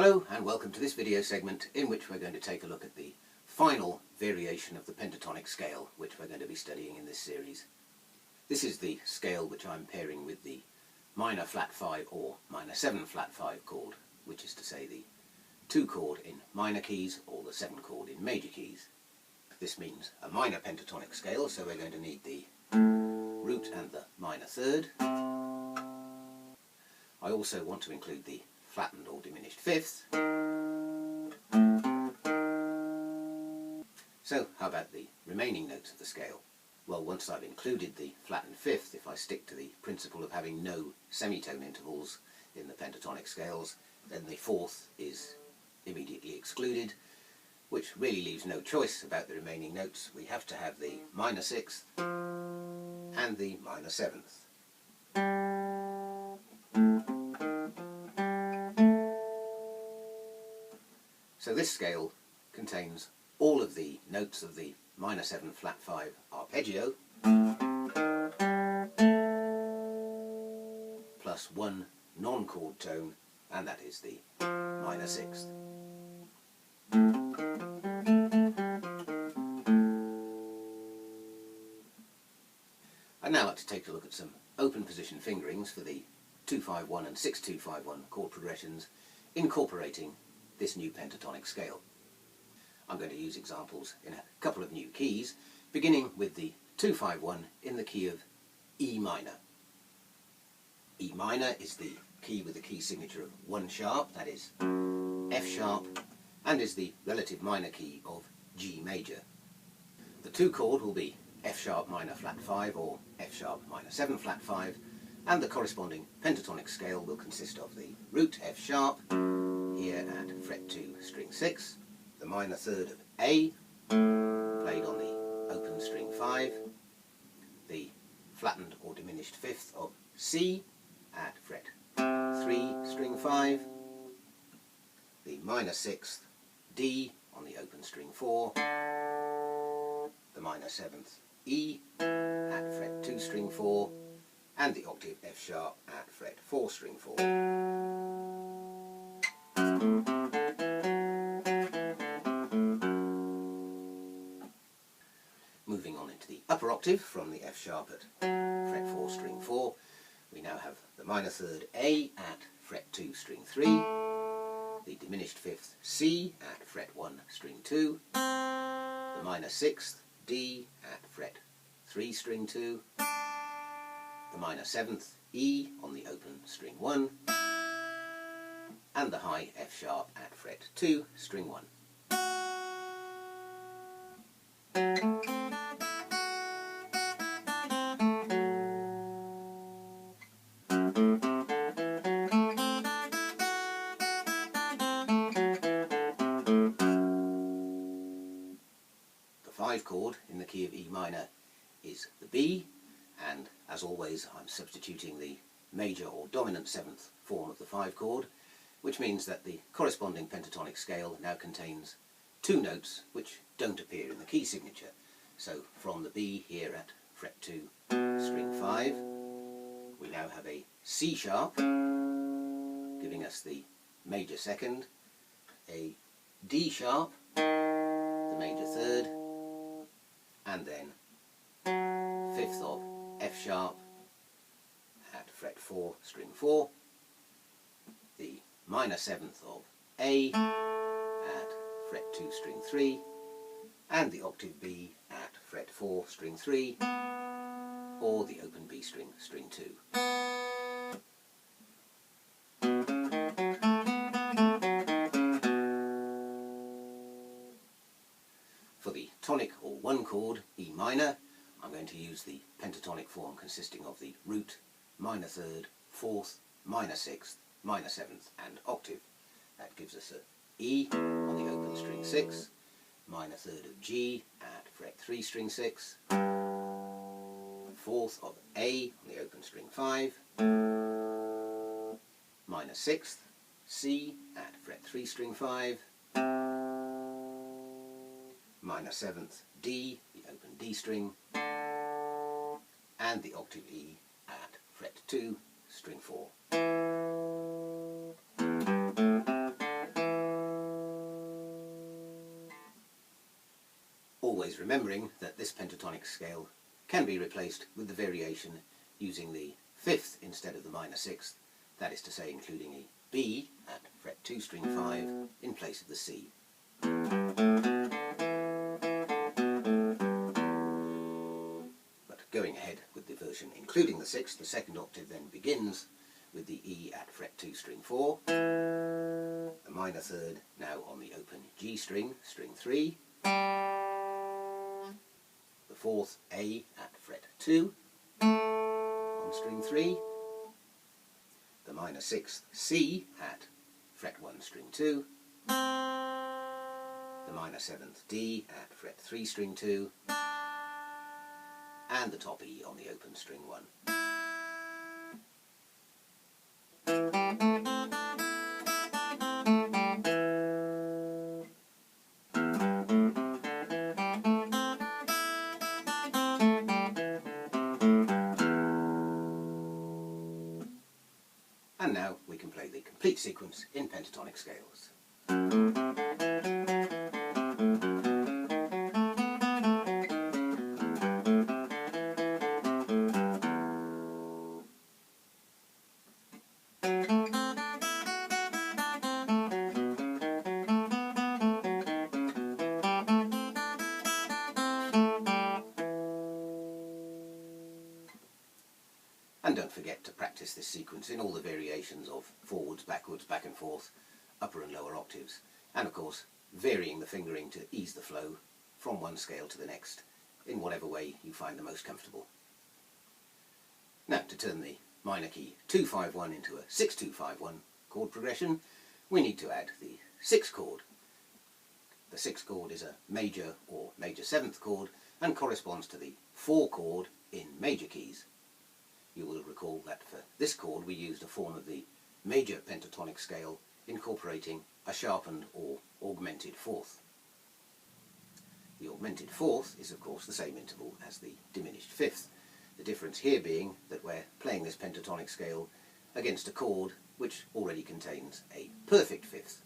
Hello and welcome to this video segment in which we're going to take a look at the final variation of the pentatonic scale which we're going to be studying in this series. This is the scale which I'm pairing with the minor flat 5 or minor 7 flat 5 chord, which is to say the 2 chord in minor keys or the 7 chord in major keys. This means a minor pentatonic scale, so we're going to need the root and the minor third. I also want to include the flattened or diminished fifth. So how about the remaining notes of the scale? Well, once I've included the flattened fifth, if I stick to the principle of having no semitone intervals in the pentatonic scales, then the fourth is immediately excluded, which really leaves no choice about the remaining notes. We have to have the minor sixth and the minor seventh. So this scale contains all of the notes of the minor 7 flat 5 arpeggio plus one non-chord tone, and that is the minor sixth. I'd now like to take a look at some open position fingerings for the 2-5-1 and 6-2-5-1 chord progressions incorporating this new pentatonic scale. I'm going to use examples in a couple of new keys, beginning with the 2-5-1 in the key of E minor. E minor is the key with the key signature of 1 sharp, that is F sharp, and is the relative minor key of G major. The 2 chord will be F sharp minor flat 5 or F sharp minor 7 flat 5, and the corresponding pentatonic scale will consist of the root F sharp, here at fret 2 string 6, the minor third of A, played on the open string 5, the flattened or diminished fifth of C at fret 3 string 5, the minor sixth D on the open string 4, the minor seventh E at fret 2 string 4, and the octave F sharp at fret 4 string 4. Moving on into the upper octave from the F sharp at fret 4 string 4, we now have the minor third A at fret 2 string 3, the diminished fifth C at fret 1 string 2, the minor sixth D at fret 3 string 2, the minor seventh E on the open string 1, and the high F sharp at fret 2 string 1. The 5 chord in the key of E minor is the B, and as always I'm substituting the major or dominant 7th form of the 5 chord, which means that the corresponding pentatonic scale now contains 2 notes which don't appear in the key signature. So from the B here at fret 2 string 5, we now have a C sharp giving us the major second, a D sharp, the major third, and then fifth of F sharp at fret 4 string 4, the minor seventh of A at fret 2 string 3, and the octave B at fret 4 string 3, or the open B string string 2. For the tonic or 1 chord E minor, I'm going to use the pentatonic form consisting of the root, minor third, fourth, minor sixth, minor seventh, and octave. That gives us a E on the open string 6, minor third of G at fret 3 string 6, fourth of A on the open string 5, minor sixth C at fret 3 string 5, minor seventh D, the open D string, and the octave E at fret 2 string 4. always remembering that this pentatonic scale can be replaced with the variation using the fifth instead of the minor sixth, that is to say including a B at fret 2 string 5 in place of the C. But going ahead with the version including the sixth, the second octave then begins with the E at fret 2 string 4, the minor third now on the open G string, string 3, the fourth A at fret 2 on string 3, the minor sixth C at fret 1 string 2, the minor seventh D at fret 3 string 2, and the top E on the open string 1. And now we can play the complete sequence in pentatonic scales. And don't forget to practice this sequence in all the variations of forwards, backwards, back and forth, upper and lower octaves, and of course varying the fingering to ease the flow from one scale to the next in whatever way you find the most comfortable. Now, to turn the minor key 2-5-1 into a 6-2-5-1 chord progression, we need to add the sixth chord. The sixth chord is a major or major seventh chord and corresponds to the 4 chord in major keys. You will recall that for this chord we used a form of the major pentatonic scale incorporating a sharpened or augmented fourth. The augmented fourth is of course the same interval as the diminished fifth, the difference here being that we're playing this pentatonic scale against a chord which already contains a perfect fifth.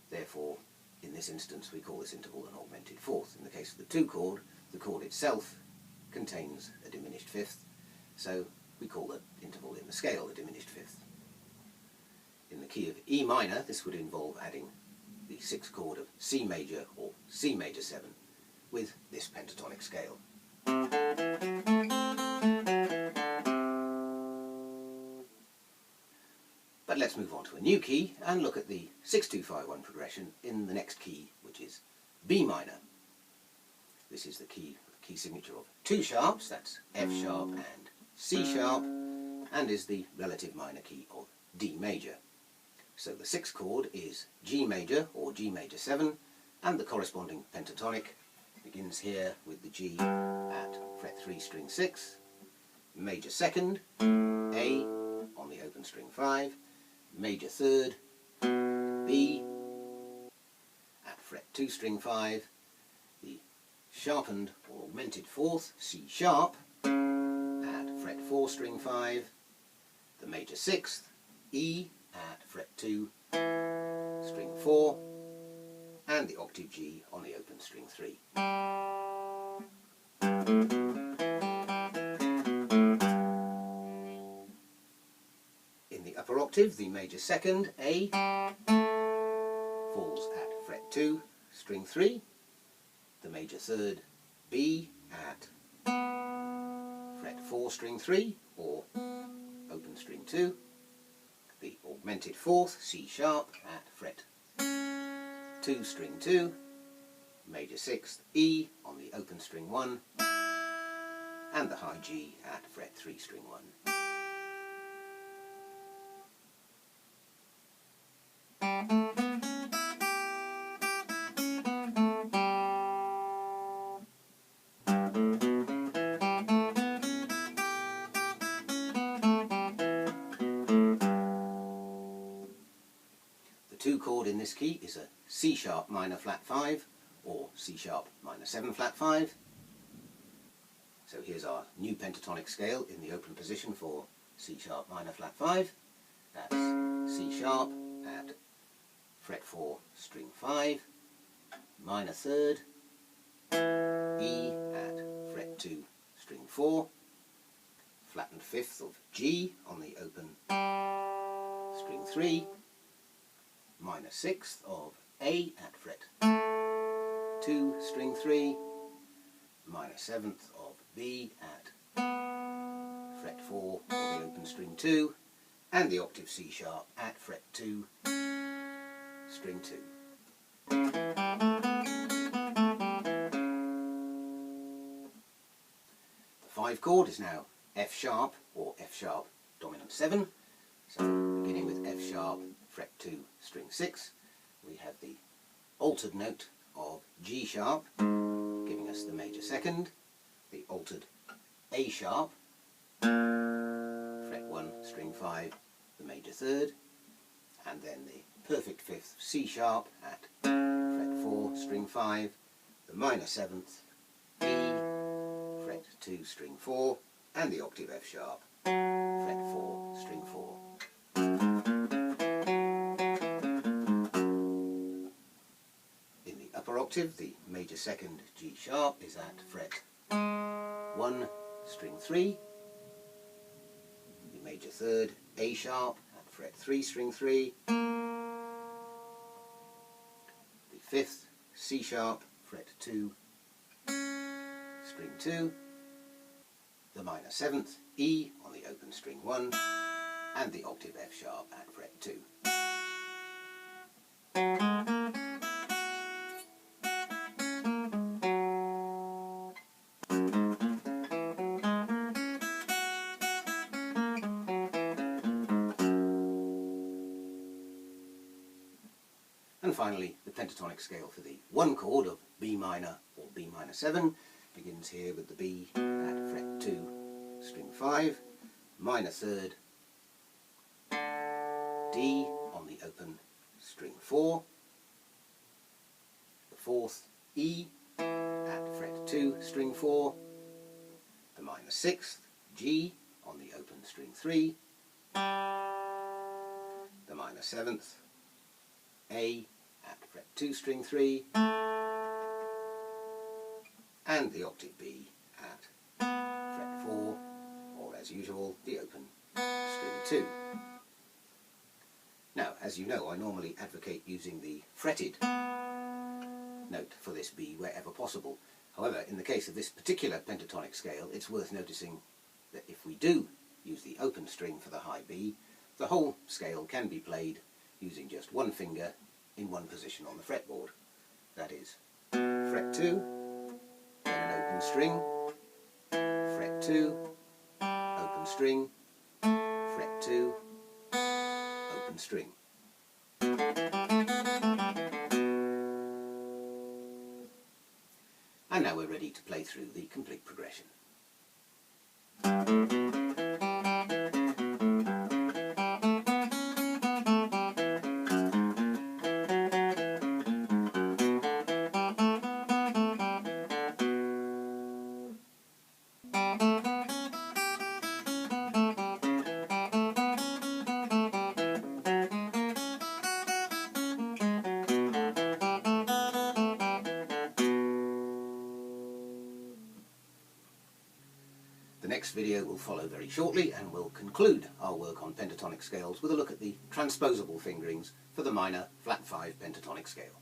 Therefore, in this instance we call this interval an augmented fourth. In the case of the 2 chord, the chord itself contains a diminished fifth, so we call the interval in the scale a diminished fifth. In the key of E minor, this would involve adding the sixth chord of C major or C major 7 with this pentatonic scale. But let's move on to a new key and look at the 6-2-5-1 progression in the next key, which is B minor. This is the key signature of 2 sharps, that's F sharp and C sharp, and is the relative minor key of D major. So the sixth chord is G major or G major 7, and the corresponding pentatonic begins here with the G at fret 3 string 6, major second, A on the open string 5, major third, B at fret 2 string 5, the sharpened or augmented fourth, C sharp, at fret 4 string 5, the major sixth, E at fret 2 string 4, and the octave G on the open string 3. In the upper octave, the major second, A, falls at fret 2 string 3, the major third, B, at fret 4 string 3 or open string 2, the augmented fourth, C sharp, at fret 2 string 2, major sixth, E on the open string 1, and the high G at fret 3 string 1. The 2 chord in this key is a C sharp minor flat 5 or C sharp minor 7 flat 5. So here's our new pentatonic scale in the open position for C sharp minor flat 5. That's C sharp at fret 4 string 5, minor third, E at fret 2, string 4, flattened fifth of G on the open string 3, minor sixth of A at fret 2, string 3, minor seventh of B at fret 4 on the open string 2, and the octave C sharp at fret 2, string 2. The 5 chord is now F sharp or F sharp dominant 7. So beginning with F sharp, fret 2, string 6, we have the altered note of G sharp, giving us the major second, the altered A sharp, fret 1, string 5, the major third, and then the perfect fifth C sharp at fret 4, string 5, the minor seventh, E, fret 2, string 4, and the octave F sharp, fret 4, string 4. In the upper octave, the major second G sharp is at fret 1, string 3, the major third A sharp at fret 3, string 3, the fifth C sharp, fret 2, string 2, the minor seventh E on the open string 1, and the octave F sharp at fret 2. And finally, the pentatonic scale for the 1 chord of B minor or B minor 7 begins here with the B at fret 2, string 5, minor third, D on the open string 4, the fourth E at fret 2, string 4, the minor sixth G on the open string 3, the minor seventh A at fret 2, string 3, and the octave B at fret 4, or as usual, the open string 2. Now, as you know, I normally advocate using the fretted note for this B wherever possible. However, in the case of this particular pentatonic scale, it's worth noticing that if we do use the open string for the high B, the whole scale can be played using just one finger in one position on the fretboard. That is, fret 2, then an open string, fret 2, open string, fret 2, open string. And now we're ready to play through the complete progression. The next video will follow very shortly and will conclude our work on pentatonic scales with a look at the transposable fingerings for the minor flat 5 pentatonic scale.